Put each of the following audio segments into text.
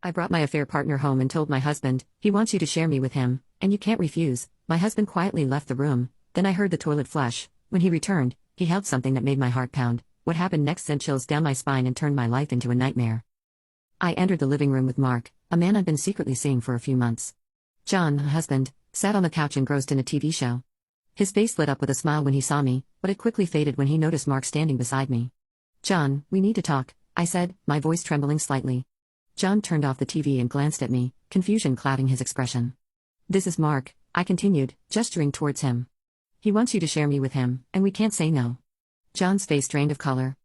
I brought my affair partner home and told my husband, he wants you to share me with him, and you can't refuse. My husband quietly left the room, then I heard the toilet flush. When he returned, he held something that made my heart pound. What happened next sent chills down my spine and turned my life into a nightmare. I entered the living room with Mark, a man I'd been secretly seeing for a few months. John, my husband, sat on the couch engrossed in a TV show. His face lit up with a smile when he saw me, but it quickly faded when he noticed Mark standing beside me. "John, we need to talk," I said, my voice trembling slightly. John turned off the TV and glanced at me, confusion clouding his expression. "This is Mark," I continued, gesturing towards him. "He wants you to share me with him, and we can't say no." John's face drained of color.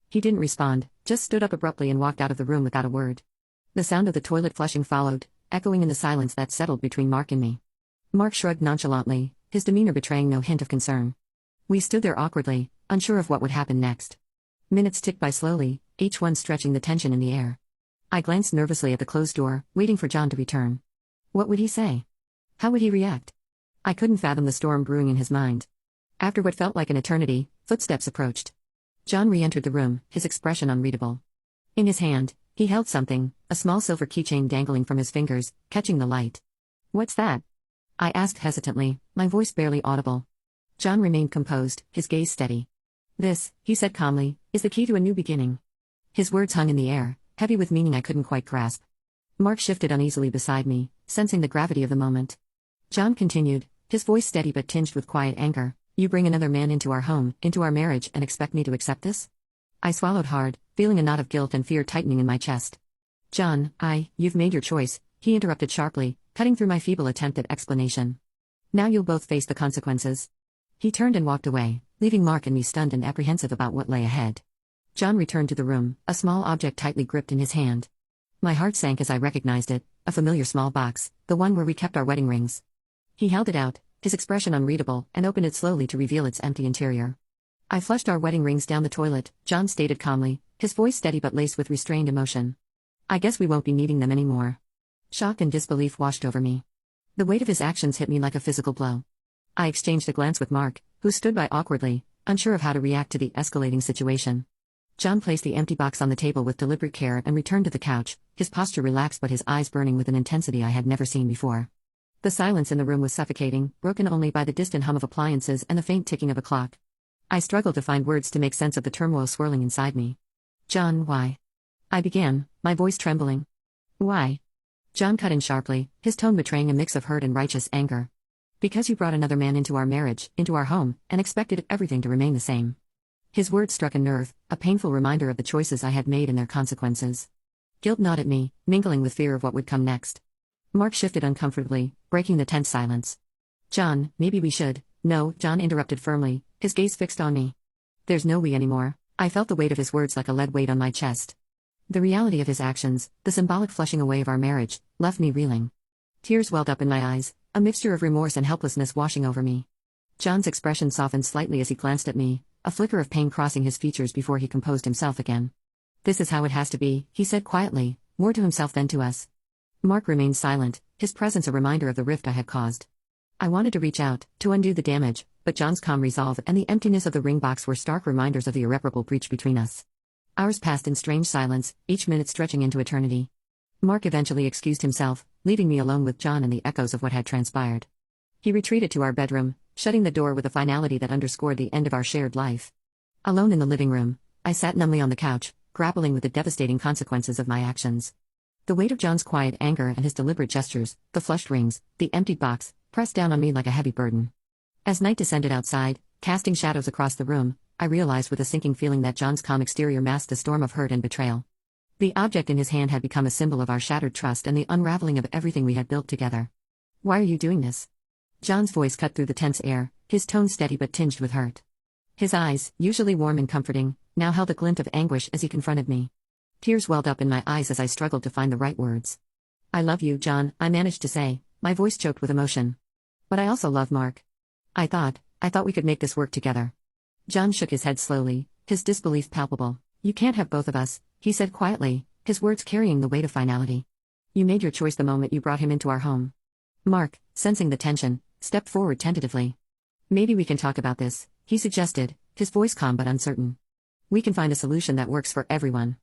He didn't respond, just stood up abruptly and walked out of the room without a word. The sound of the toilet flushing followed, echoing in the silence that settled between Mark and me. Mark shrugged nonchalantly, his demeanor betraying no hint of concern. We stood there awkwardly, unsure of what would happen next. Minutes ticked by slowly, each one stretching the tension in the air. I glanced nervously at the closed door, waiting for John to return. What would he say? How would he react? I couldn't fathom the storm brewing in his mind. After what felt like an eternity, footsteps approached. John re-entered the room, his expression unreadable. In his hand, he held something, a small silver keychain dangling from his fingers, catching the light. "What's that?" I asked hesitantly, my voice barely audible. John remained composed, his gaze steady. "This," he said calmly, "is the key to a new beginning." His words hung in the air, heavy with meaning I couldn't quite grasp. Mark shifted uneasily beside me, sensing the gravity of the moment. John continued, his voice steady but tinged with quiet anger. "You bring another man into our home, into our marriage, and expect me to accept this?" I swallowed hard, feeling a knot of guilt and fear tightening in my chest. "John, you've made your choice," he interrupted sharply, cutting through my feeble attempt at explanation. "Now you'll both face the consequences." He turned and walked away, leaving Mark and me stunned and apprehensive about what lay ahead. John returned to the room, a small object tightly gripped in his hand. My heart sank as I recognized it, a familiar small box, the one where we kept our wedding rings. He held it out, his expression unreadable, and opened it slowly to reveal its empty interior. "I flushed our wedding rings down the toilet," John stated calmly, his voice steady but laced with restrained emotion. "I guess we won't be needing them anymore." Shock and disbelief washed over me. The weight of his actions hit me like a physical blow. I exchanged a glance with Mark, who stood by awkwardly, unsure of how to react to the escalating situation. John placed the empty box on the table with deliberate care and returned to the couch, his posture relaxed but his eyes burning with an intensity I had never seen before. The silence in the room was suffocating, broken only by the distant hum of appliances and the faint ticking of a clock. I struggled to find words to make sense of the turmoil swirling inside me. "John, why?" I began, my voice trembling. "Why?" John cut in sharply, his tone betraying a mix of hurt and righteous anger. "Because you brought another man into our marriage, into our home, and expected everything to remain the same." His words struck a nerve, a painful reminder of the choices I had made and their consequences. Guilt gnawed at me, mingling with fear of what would come next. Mark shifted uncomfortably, breaking the tense silence. "John, maybe we should." "No," John interrupted firmly, his gaze fixed on me. "There's no we anymore." I felt the weight of his words like a lead weight on my chest. The reality of his actions, the symbolic flushing away of our marriage, left me reeling. Tears welled up in my eyes, a mixture of remorse and helplessness washing over me. John's expression softened slightly as he glanced at me, a flicker of pain crossing his features before he composed himself again. "This is how it has to be," he said quietly, more to himself than to us. Mark remained silent, his presence a reminder of the rift I had caused. I wanted to reach out, to undo the damage, but John's calm resolve and the emptiness of the ring box were stark reminders of the irreparable breach between us. Hours passed in strange silence, each minute stretching into eternity. Mark eventually excused himself, leaving me alone with John and the echoes of what had transpired. He retreated to our bedroom, shutting the door with a finality that underscored the end of our shared life. Alone in the living room, I sat numbly on the couch, grappling with the devastating consequences of my actions. The weight of John's quiet anger and his deliberate gestures, the flushed rings, the emptied box, pressed down on me like a heavy burden. As night descended outside, casting shadows across the room, I realized with a sinking feeling that John's calm exterior masked a storm of hurt and betrayal. The object in his hand had become a symbol of our shattered trust and the unraveling of everything we had built together. "Why are you doing this?" John's voice cut through the tense air, his tone steady but tinged with hurt. His eyes, usually warm and comforting, now held a glint of anguish as he confronted me. Tears welled up in my eyes as I struggled to find the right words. "I love you, John," I managed to say, my voice choked with emotion. "But I also love Mark. I thought we could make this work together." John shook his head slowly, his disbelief palpable. "You can't have both of us," he said quietly, his words carrying the weight of finality. "You made your choice the moment you brought him into our home." Mark, sensing the tension, stepped forward tentatively. "Maybe we can talk about this," he suggested, his voice calm but uncertain. "We can find a solution that works for everyone."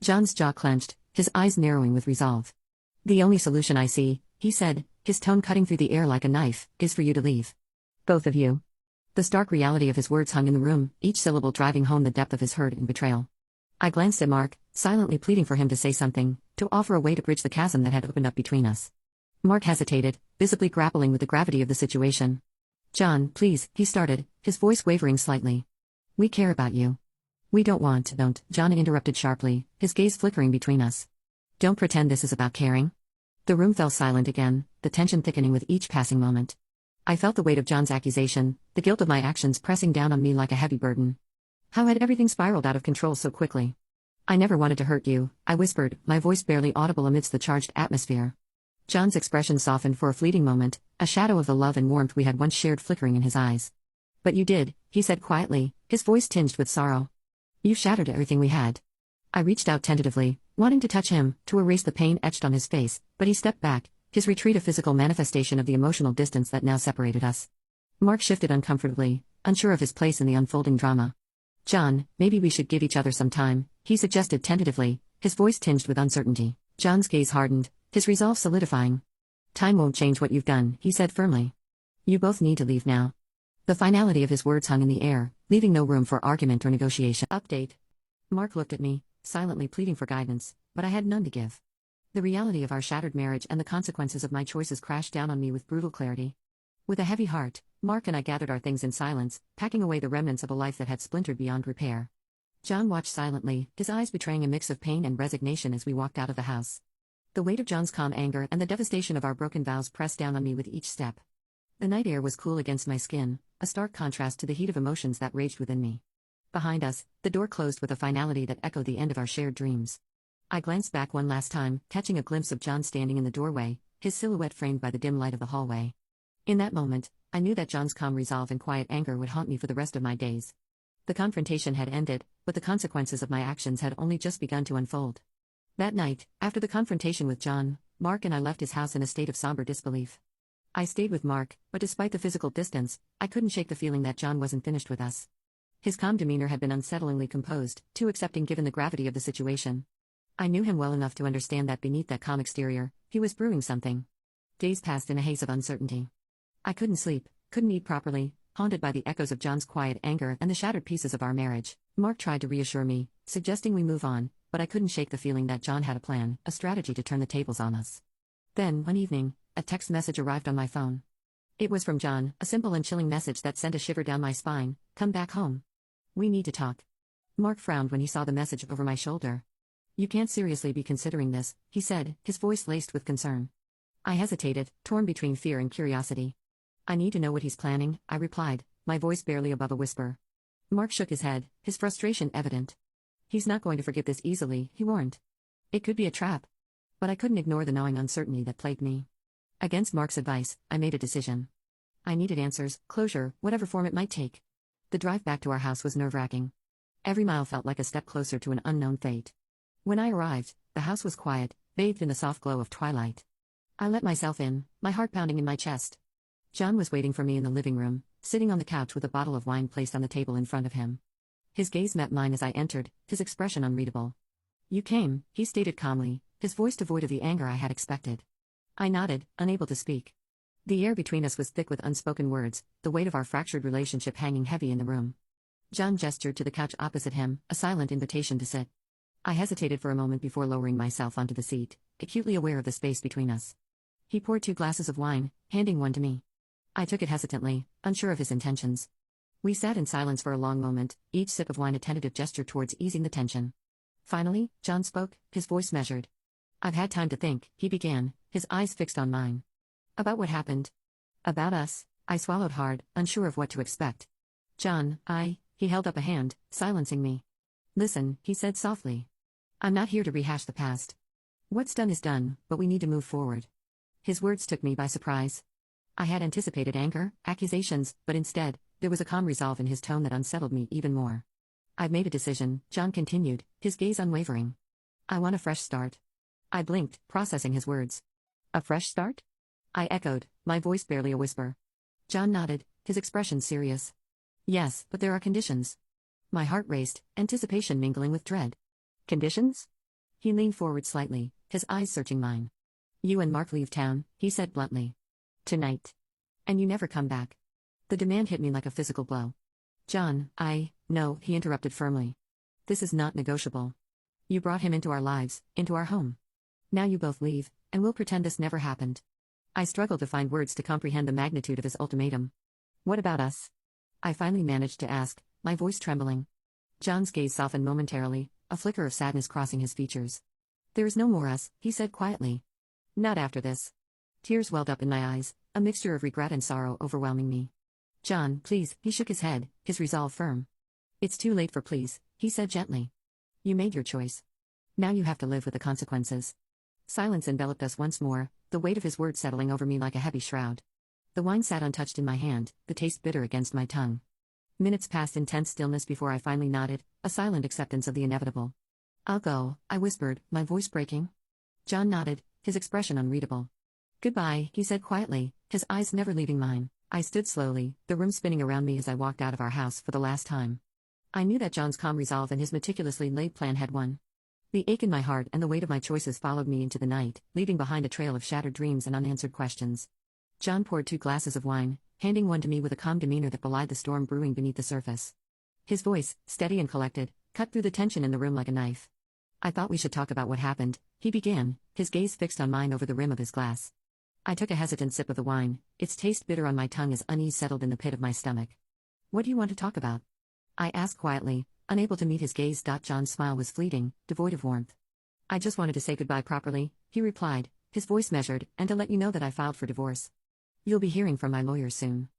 John's jaw clenched, his eyes narrowing with resolve. The only solution I see, he said, his tone cutting through the air like a knife, is for you to leave. Both of you. The stark reality of his words hung in the room, each syllable driving home the depth of his hurt and betrayal. I glanced at Mark, silently pleading for him to say something, to offer a way to bridge the chasm that had opened up between us. Mark hesitated, visibly grappling with the gravity of the situation. John, please, he started, his voice wavering slightly. We care about you. We don't, John interrupted sharply, his gaze flickering between us. Don't pretend this is about caring. The room fell silent again, the tension thickening with each passing moment. I felt the weight of John's accusation, the guilt of my actions pressing down on me like a heavy burden. How had everything spiraled out of control so quickly? I never wanted to hurt you, I whispered, my voice barely audible amidst the charged atmosphere. John's expression softened for a fleeting moment, a shadow of the love and warmth we had once shared flickering in his eyes. But you did, he said quietly, his voice tinged with sorrow. You shattered everything we had. I reached out tentatively, wanting to touch him, to erase the pain etched on his face, but he stepped back, his retreat a physical manifestation of the emotional distance that now separated us. Mark shifted uncomfortably, unsure of his place in the unfolding drama. John, maybe we should give each other some time, he suggested tentatively, his voice tinged with uncertainty. John's gaze hardened, his resolve solidifying. Time won't change what you've done, he said firmly. You both need to leave now. The finality of his words hung in the air, leaving no room for argument or negotiation. Update. Mark looked at me, silently pleading for guidance, but I had none to give. The reality of our shattered marriage and the consequences of my choices crashed down on me with brutal clarity. With a heavy heart, Mark and I gathered our things in silence, packing away the remnants of a life that had splintered beyond repair. John watched silently, his eyes betraying a mix of pain and resignation as we walked out of the house. The weight of John's calm anger and the devastation of our broken vows pressed down on me with each step. The night air was cool against my skin, a stark contrast to the heat of emotions that raged within me. Behind us, the door closed with a finality that echoed the end of our shared dreams. I glanced back one last time, catching a glimpse of John standing in the doorway, his silhouette framed by the dim light of the hallway. In that moment, I knew that John's calm resolve and quiet anger would haunt me for the rest of my days. The confrontation had ended, but the consequences of my actions had only just begun to unfold. That night, after the confrontation with John, Mark and I left his house in a state of somber disbelief. I stayed with Mark, but despite the physical distance, I couldn't shake the feeling that John wasn't finished with us. His calm demeanor had been unsettlingly composed, too accepting given the gravity of the situation. I knew him well enough to understand that beneath that calm exterior, he was brewing something. Days passed in a haze of uncertainty. I couldn't sleep, couldn't eat properly, haunted by the echoes of John's quiet anger and the shattered pieces of our marriage. Mark tried to reassure me, suggesting we move on, but I couldn't shake the feeling that John had a plan, a strategy to turn the tables on us. Then, one evening, a text message arrived on my phone. It was from John, a simple and chilling message that sent a shiver down my spine. Come back home. We need to talk. Mark frowned when he saw the message over my shoulder. You can't seriously be considering this, he said, his voice laced with concern. I hesitated, torn between fear and curiosity. I need to know what he's planning, I replied, my voice barely above a whisper. Mark shook his head, his frustration evident. He's not going to forgive this easily, he warned. It could be a trap. But I couldn't ignore the gnawing uncertainty that plagued me. Against Mark's advice, I made a decision. I needed answers, closure, whatever form it might take. The drive back to our house was nerve-wracking. Every mile felt like a step closer to an unknown fate. When I arrived, the house was quiet, bathed in the soft glow of twilight. I let myself in, my heart pounding in my chest. John was waiting for me in the living room, sitting on the couch with a bottle of wine placed on the table in front of him. His gaze met mine as I entered, his expression unreadable. You came, he stated calmly, his voice devoid of the anger I had expected. I nodded, unable to speak. The air between us was thick with unspoken words, the weight of our fractured relationship hanging heavy in the room. John gestured to the couch opposite him, a silent invitation to sit. I hesitated for a moment before lowering myself onto the seat, acutely aware of the space between us. He poured 2 glasses of wine, handing one to me. I took it hesitantly, unsure of his intentions. We sat in silence for a long moment, each sip of wine a tentative gesture towards easing the tension. Finally, John spoke, his voice measured. I've had time to think, he began, his eyes fixed on mine. About what happened? About us, I swallowed hard, unsure of what to expect. John, he held up a hand, silencing me. Listen, he said softly. I'm not here to rehash the past. What's done is done, but we need to move forward. His words took me by surprise. I had anticipated anger, accusations, but instead, there was a calm resolve in his tone that unsettled me even more. I've made a decision, John continued, his gaze unwavering. I want a fresh start. I blinked, processing his words. A fresh start? I echoed, my voice barely a whisper. John nodded, his expression serious. Yes, but there are conditions. My heart raced, anticipation mingling with dread. Conditions? He leaned forward slightly, his eyes searching mine. You and Mark leave town, he said bluntly. Tonight. And you never come back. The demand hit me like a physical blow. John, no, he interrupted firmly. This is not negotiable. You brought him into our lives, into our home. Now you both leave, and we'll pretend this never happened. I struggled to find words to comprehend the magnitude of his ultimatum. What about us? I finally managed to ask, my voice trembling. John's gaze softened momentarily, a flicker of sadness crossing his features. There is no more us, he said quietly. Not after this. Tears welled up in my eyes, a mixture of regret and sorrow overwhelming me. John, please, he shook his head, his resolve firm. It's too late for please, he said gently. You made your choice. Now you have to live with the consequences. Silence enveloped us once more, the weight of his words settling over me like a heavy shroud. The wine sat untouched in my hand, the taste bitter against my tongue. Minutes passed in tense stillness before I finally nodded, a silent acceptance of the inevitable. I'll go, I whispered, my voice breaking. John nodded, his expression unreadable. Goodbye, he said quietly, his eyes never leaving mine. I stood slowly, the room spinning around me as I walked out of our house for the last time. I knew that John's calm resolve and his meticulously laid plan had won. The ache in my heart and the weight of my choices followed me into the night, leaving behind a trail of shattered dreams and unanswered questions. John poured 2 glasses of wine, handing one to me with a calm demeanor that belied the storm brewing beneath the surface. His voice, steady and collected, cut through the tension in the room like a knife. I thought we should talk about what happened, he began, his gaze fixed on mine over the rim of his glass. I took a hesitant sip of the wine, its taste bitter on my tongue as unease settled in the pit of my stomach. What do you want to talk about? I asked quietly, unable to meet his gaze. John's smile was fleeting, devoid of warmth. I just wanted to say goodbye properly, he replied, his voice measured, and to let you know that I filed for divorce. You'll be hearing from my lawyer soon.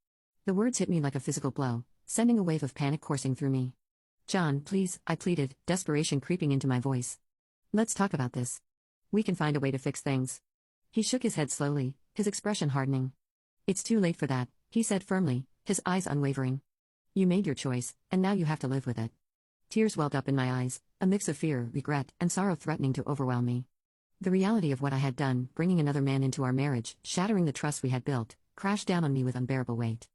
The words hit me like a physical blow, sending a wave of panic coursing through me. John, please, I pleaded, desperation creeping into my voice. Let's talk about this. We can find a way to fix things. He shook his head slowly, his expression hardening. It's too late for that, he said firmly, his eyes unwavering. You made your choice, and now you have to live with it. Tears welled up in my eyes, a mix of fear, regret, and sorrow threatening to overwhelm me. The reality of what I had done, bringing another man into our marriage, shattering the trust we had built, crashed down on me with unbearable weight.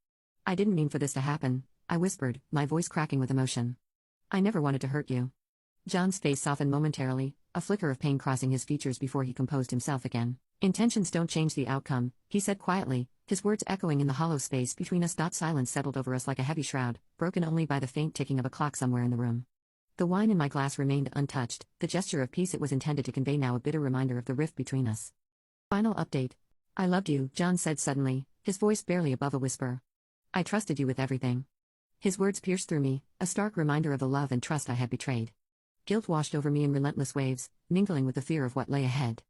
I didn't mean for this to happen, I whispered, my voice cracking with emotion. I never wanted to hurt you. John's face softened momentarily, a flicker of pain crossing his features before he composed himself again. Intentions don't change the outcome, he said quietly, his words echoing in the hollow space between us. Silence settled over us like a heavy shroud, broken only by the faint ticking of a clock somewhere in the room. The wine in my glass remained untouched, the gesture of peace it was intended to convey now a bitter reminder of the rift between us. Final update. I loved you, John said suddenly, his voice barely above a whisper. I trusted you with everything. His words pierced through me, a stark reminder of the love and trust I had betrayed. Guilt washed over me in relentless waves, mingling with the fear of what lay ahead.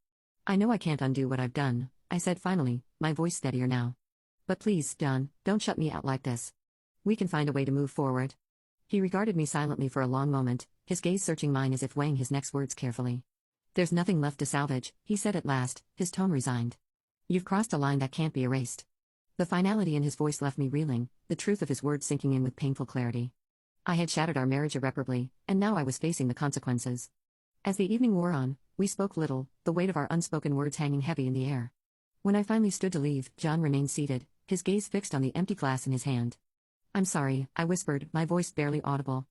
I know I can't undo what I've done, I said finally, my voice steadier now. But please, John, don't shut me out like this. We can find a way to move forward. He regarded me silently for a long moment, his gaze searching mine as if weighing his next words carefully. There's nothing left to salvage, he said at last, his tone resigned. You've crossed a line that can't be erased. The finality in his voice left me reeling, the truth of his words sinking in with painful clarity. I had shattered our marriage irreparably, and now I was facing the consequences. As the evening wore on, we spoke little, the weight of our unspoken words hanging heavy in the air. When I finally stood to leave, John remained seated, his gaze fixed on the empty glass in his hand. I'm sorry, I whispered, my voice barely audible.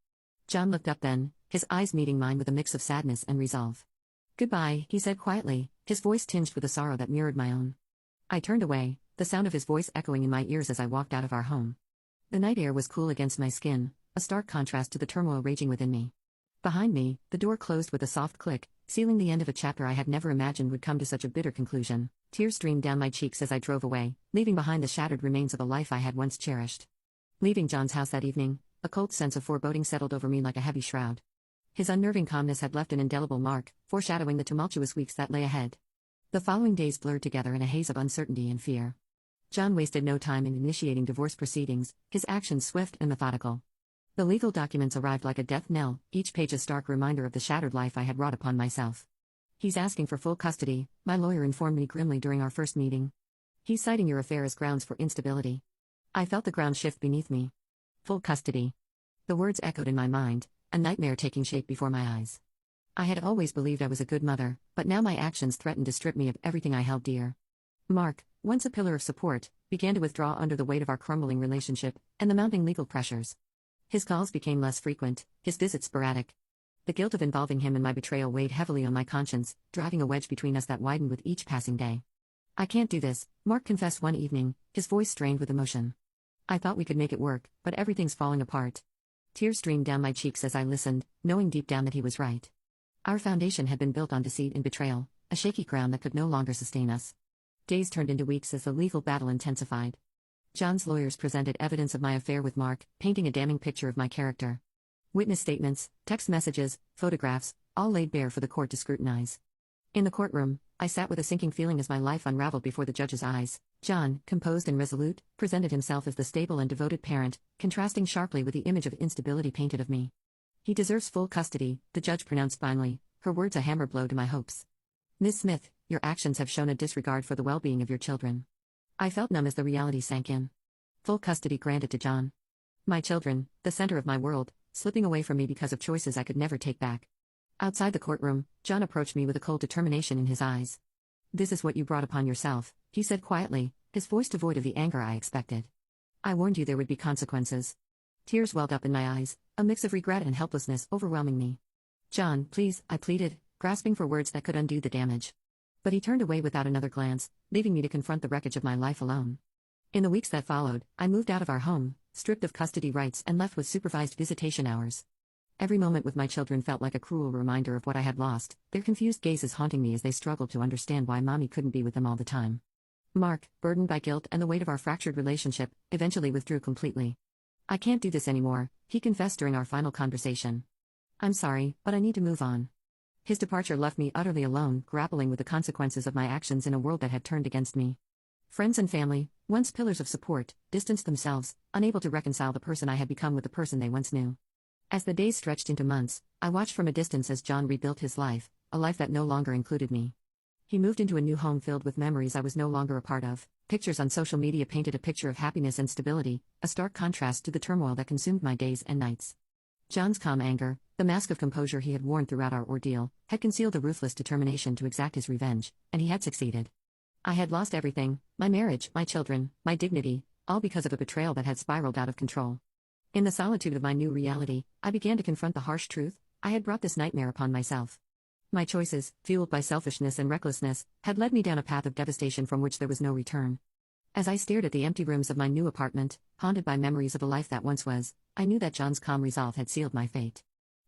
John looked up then, his eyes meeting mine with a mix of sadness and resolve. Goodbye, he said quietly, his voice tinged with a sorrow that mirrored my own. I turned away, the sound of his voice echoing in my ears as I walked out of our home. The night air was cool against my skin, a stark contrast to the turmoil raging within me. Behind me, the door closed with a soft click, sealing the end of a chapter I had never imagined would come to such a bitter conclusion. Tears streamed down my cheeks as I drove away, leaving behind the shattered remains of a life I had once cherished. Leaving John's house that evening, a cold sense of foreboding settled over me like a heavy shroud. His unnerving calmness had left an indelible mark, foreshadowing the tumultuous weeks that lay ahead. The following days blurred together in a haze of uncertainty and fear. John wasted no time in initiating divorce proceedings, his actions swift and methodical. The legal documents arrived like a death knell, each page a stark reminder of the shattered life I had wrought upon myself. He's asking for full custody, my lawyer informed me grimly during our first meeting. He's citing your affair as grounds for instability. I felt the ground shift beneath me. Full custody. The words echoed in my mind, a nightmare taking shape before my eyes. I had always believed I was a good mother, but now my actions threatened to strip me of everything I held dear. Mark, once a pillar of support, began to withdraw under the weight of our crumbling relationship and the mounting legal pressures. His calls became less frequent, his visits sporadic. The guilt of involving him in my betrayal weighed heavily on my conscience, driving a wedge between us that widened with each passing day. "I can't do this," Mark confessed one evening, his voice strained with emotion. "I thought we could make it work, but everything's falling apart." Tears streamed down my cheeks as I listened, knowing deep down that he was right. Our foundation had been built on deceit and betrayal, a shaky ground that could no longer sustain us. Days turned into weeks as the legal battle intensified. John's lawyers presented evidence of my affair with Mark, painting a damning picture of my character. Witness statements, text messages, photographs, all laid bare for the court to scrutinize. In the courtroom, I sat with a sinking feeling as my life unraveled before the judge's eyes. John, composed and resolute, presented himself as the stable and devoted parent, contrasting sharply with the image of instability painted of me. "He deserves full custody," the judge pronounced finally, her words a hammer blow to my hopes. "Ms. Smith, your actions have shown a disregard for the well-being of your children." I felt numb as the reality sank in. Full custody granted to John. My children, the center of my world, slipping away from me because of choices I could never take back. Outside the courtroom, John approached me with a cold determination in his eyes. "This is what you brought upon yourself," he said quietly, his voice devoid of the anger I expected. "I warned you there would be consequences." Tears welled up in my eyes, a mix of regret and helplessness overwhelming me. "John, please," I pleaded, grasping for words that could undo the damage. But he turned away without another glance, leaving me to confront the wreckage of my life alone. In the weeks that followed, I moved out of our home, stripped of custody rights and left with supervised visitation hours. Every moment with my children felt like a cruel reminder of what I had lost, their confused gazes haunting me as they struggled to understand why Mommy couldn't be with them all the time. Mark, burdened by guilt and the weight of our fractured relationship, eventually withdrew completely. "I can't do this anymore," he confessed during our final conversation. "I'm sorry, but I need to move on." His departure left me utterly alone, grappling with the consequences of my actions in a world that had turned against me. Friends and family, once pillars of support, distanced themselves, unable to reconcile the person I had become with the person they once knew. As the days stretched into months, I watched from a distance as John rebuilt his life, a life that no longer included me. He moved into a new home filled with memories I was no longer a part of. Pictures on social media painted a picture of happiness and stability, a stark contrast to the turmoil that consumed my days and nights. John's calm anger, the mask of composure he had worn throughout our ordeal, had concealed a ruthless determination to exact his revenge, and he had succeeded. I had lost everything, my marriage, my children, my dignity, all because of a betrayal that had spiraled out of control. In the solitude of my new reality, I began to confront the harsh truth: I had brought this nightmare upon myself. My choices, fueled by selfishness and recklessness, had led me down a path of devastation from which there was no return. As I stared at the empty rooms of my new apartment, haunted by memories of a life that once was, I knew that John's calm resolve had sealed my fate.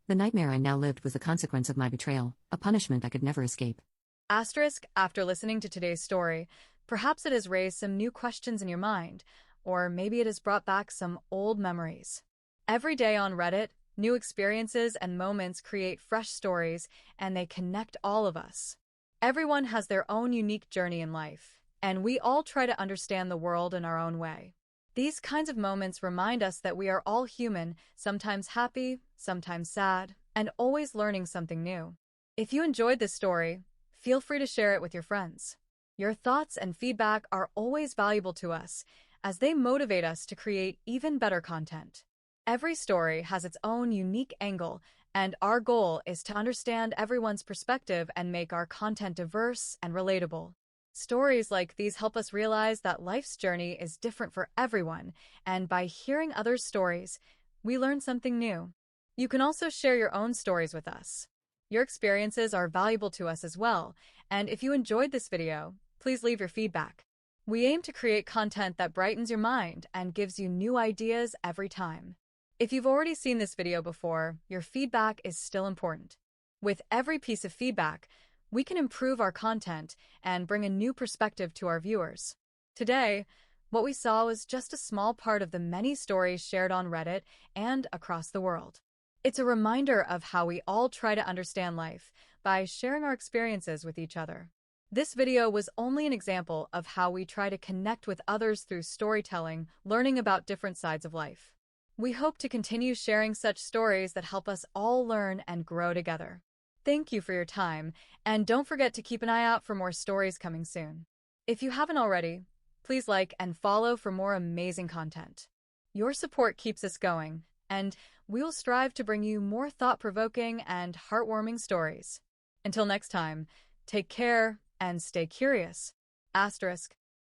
The nightmare I now lived was the consequence of my betrayal, a punishment I could never escape. After listening to today's story, perhaps it has raised some new questions in your mind, or maybe it has brought back some old memories. Every day on Reddit, new experiences and moments create fresh stories, and they connect all of us. Everyone has their own unique journey in life, and we all try to understand the world in our own way. These kinds of moments remind us that we are all human, sometimes happy, sometimes sad, and always learning something new. If you enjoyed this story, feel free to share it with your friends. Your thoughts and feedback are always valuable to us, as they motivate us to create even better content. Every story has its own unique angle, and our goal is to understand everyone's perspective and make our content diverse and relatable. Stories like these help us realize that life's journey is different for everyone, and by hearing others' stories, we learn something new. You can also share your own stories with us. Your experiences are valuable to us as well, and if you enjoyed this video, please leave your feedback. We aim to create content that brightens your mind and gives you new ideas every time. If you've already seen this video before, your feedback is still important. With every piece of feedback, we can improve our content and bring a new perspective to our viewers. Today, what we saw was just a small part of the many stories shared on Reddit and across the world. It's a reminder of how we all try to understand life by sharing our experiences with each other. This video was only an example of how we try to connect with others through storytelling, learning about different sides of life. We hope to continue sharing such stories that help us all learn and grow together. Thank you for your time, and don't forget to keep an eye out for more stories coming soon. If you haven't already, please like and follow for more amazing content. Your support keeps us going, and we will strive to bring you more thought-provoking and heartwarming stories. Until next time, take care and stay curious. **